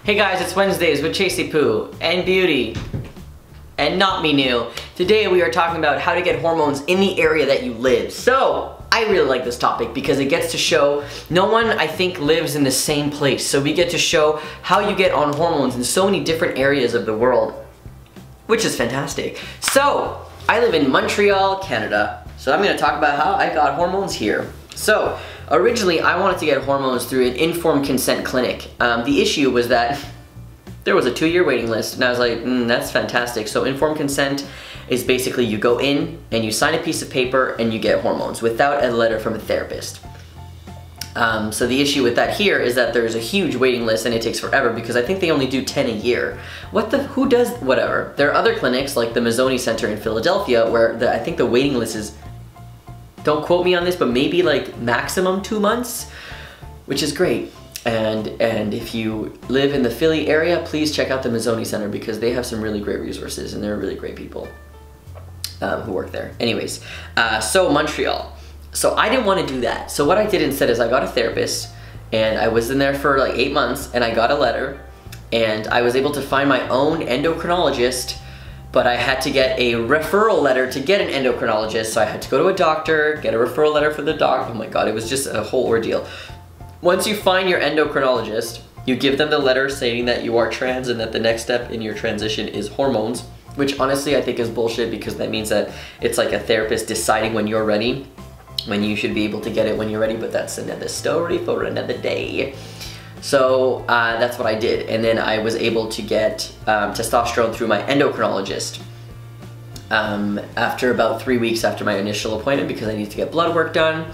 Hey guys, it's Wednesdays with Chasey Poo and Beauty and Not Me New. Today we are talking about how to get hormones in the area that you live. So I really like this topic because it gets to show no one, I think, lives in the same place. So we get to show how you get on hormones in so many different areas of the world, which is fantastic. So I live in Montreal, Canada. So I'm going to talk about how I got hormones here. So originally I wanted to get hormones through an informed consent clinic. The issue was that there was a 2-year waiting list, and I was like, that's fantastic. So informed consent is basically you go in and you sign a piece of paper and you get hormones without a letter from a therapist. So the issue with that here is that there's a huge waiting list and it takes forever because I think they only do 10 a year. Who does, whatever. There are other clinics like the Mazzoni Center in Philadelphia where I think the waiting list is, don't quote me on this, but maybe like maximum 2 months, which is great. And if you live in the Philly area, please check out the Mazzoni Center because they have some really great resources and they're really great people who work there. Anyways, so Montreal. So I didn't want to do that. So what I did instead is I got a therapist and I was in there for like 8 months and I got a letter and I was able to find my own endocrinologist, but I had to get a referral letter to get an endocrinologist. So I had to go to a doctor, get a referral letter for the doc. Oh my God, it was just a whole ordeal. Once you find your endocrinologist, you give them the letter saying that you are trans and that the next step in your transition is hormones, which honestly I think is bullshit because that means that it's like a therapist deciding when you're ready, when you should be able to get it when you're ready, but that's another story for another day. So that's what I did, and then I was able to get testosterone through my endocrinologist after about 3 weeks after my initial appointment because I needed to get blood work done.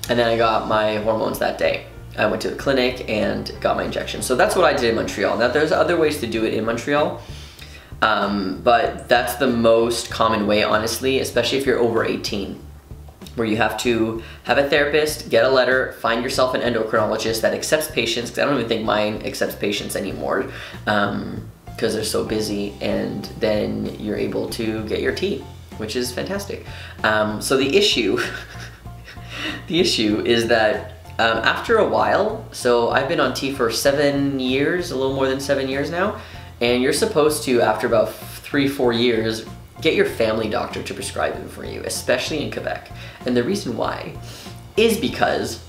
And then I got my hormones that day. I went to the clinic and got my injection. So that's what I did in Montreal. Now there's other ways to do it in Montreal, but that's the most common way, honestly, especially if you're over 18, where you have to have a therapist, get a letter, find yourself an endocrinologist that accepts patients, because I don't even think mine accepts patients anymore, because they're so busy, and then you're able to get your tea, which is fantastic. So the issue the issue is that after a while, so I've been on T for 7 years, a little more than 7 years now, and you're supposed to, after about 3-4 years, get your family doctor to prescribe them for you, especially in Quebec. And the reason why is because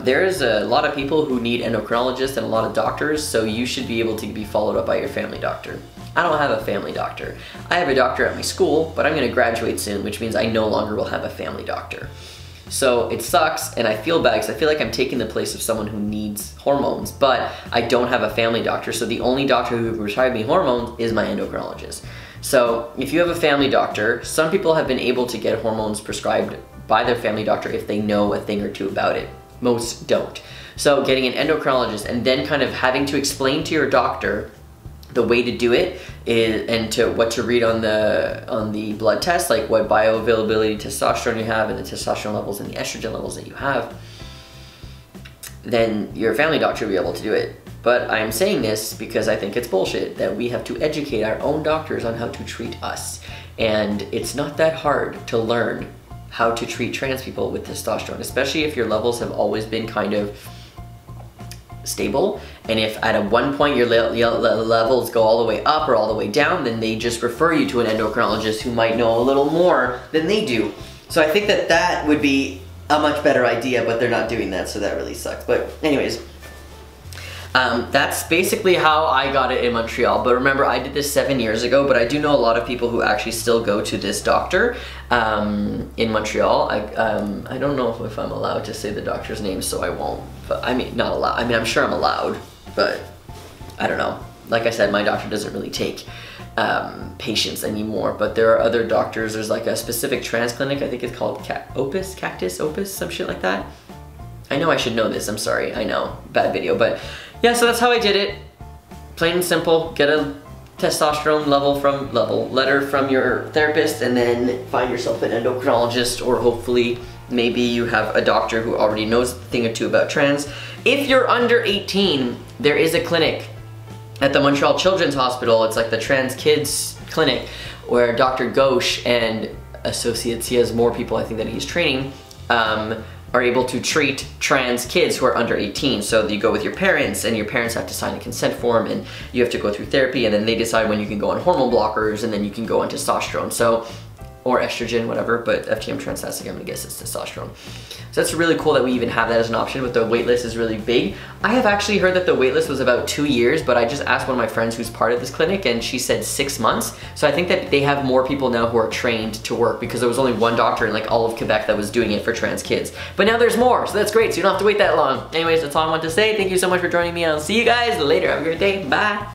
there is a lot of people who need endocrinologists and a lot of doctors, so you should be able to be followed up by your family doctor. I don't have a family doctor. I have a doctor at my school, but I'm gonna graduate soon, which means I no longer will have a family doctor. So it sucks, and I feel bad because I feel like I'm taking the place of someone who needs hormones, but I don't have a family doctor, so the only doctor who prescribed me hormones is my endocrinologist. So if you have a family doctor, some people have been able to get hormones prescribed by their family doctor if they know a thing or two about it. Most don't. So getting an endocrinologist and then kind of having to explain to your doctor the way to do it is, and to what to read on the blood test, like what bioavailability testosterone you have and the testosterone levels and the estrogen levels that you have, then your family doctor will be able to do it. But I'm saying this because I think it's bullshit that we have to educate our own doctors on how to treat us. And it's not that hard to learn how to treat trans people with testosterone, especially if your levels have always been kind of stable, and if at one point your levels go all the way up or all the way down, then they just refer you to an endocrinologist who might know a little more than they do. So I think that that would be a much better idea, but they're not doing that, so that really sucks. But anyways, that's basically how I got it in Montreal. But remember, I did this 7 years ago, but I do know a lot of people who actually still go to this doctor in Montreal. I don't know if I'm allowed to say the doctor's name, so I won't. But I mean, not allowed. I mean, I'm sure I'm allowed, but I don't know. Like I said, my doctor doesn't really take patients anymore, but there are other doctors. There's like a specific trans clinic, I think it's called Cactus Opus, some shit like that. I know I should know this, I'm sorry, I know, bad video, but yeah, so that's how I did it. Plain and simple, get a testosterone letter from your therapist, and then find yourself an endocrinologist, or hopefully maybe you have a doctor who already knows a thing or two about trans. If you're under 18, there is a clinic at the Montreal Children's Hospital. It's like the Trans Kids Clinic, where Dr. Ghosh and associates, he has more people I think that he's training, are able to treat trans kids who are under 18. So you go with your parents, and your parents have to sign a consent form, and you have to go through therapy, and then they decide when you can go on hormone blockers, and then you can go on testosterone. So, or estrogen, whatever, but FTM Transtastic, I'm gonna guess it's testosterone. So that's really cool that we even have that as an option, but the wait list is really big. I have actually heard that the wait list was about 2 years, but I just asked one of my friends who's part of this clinic, and she said 6 months. So I think that they have more people now who are trained to work, because there was only one doctor in like all of Quebec that was doing it for trans kids. But now there's more, so that's great, so you don't have to wait that long. Anyways, that's all I want to say. Thank you so much for joining me, and I'll see you guys later. Have a great day, bye.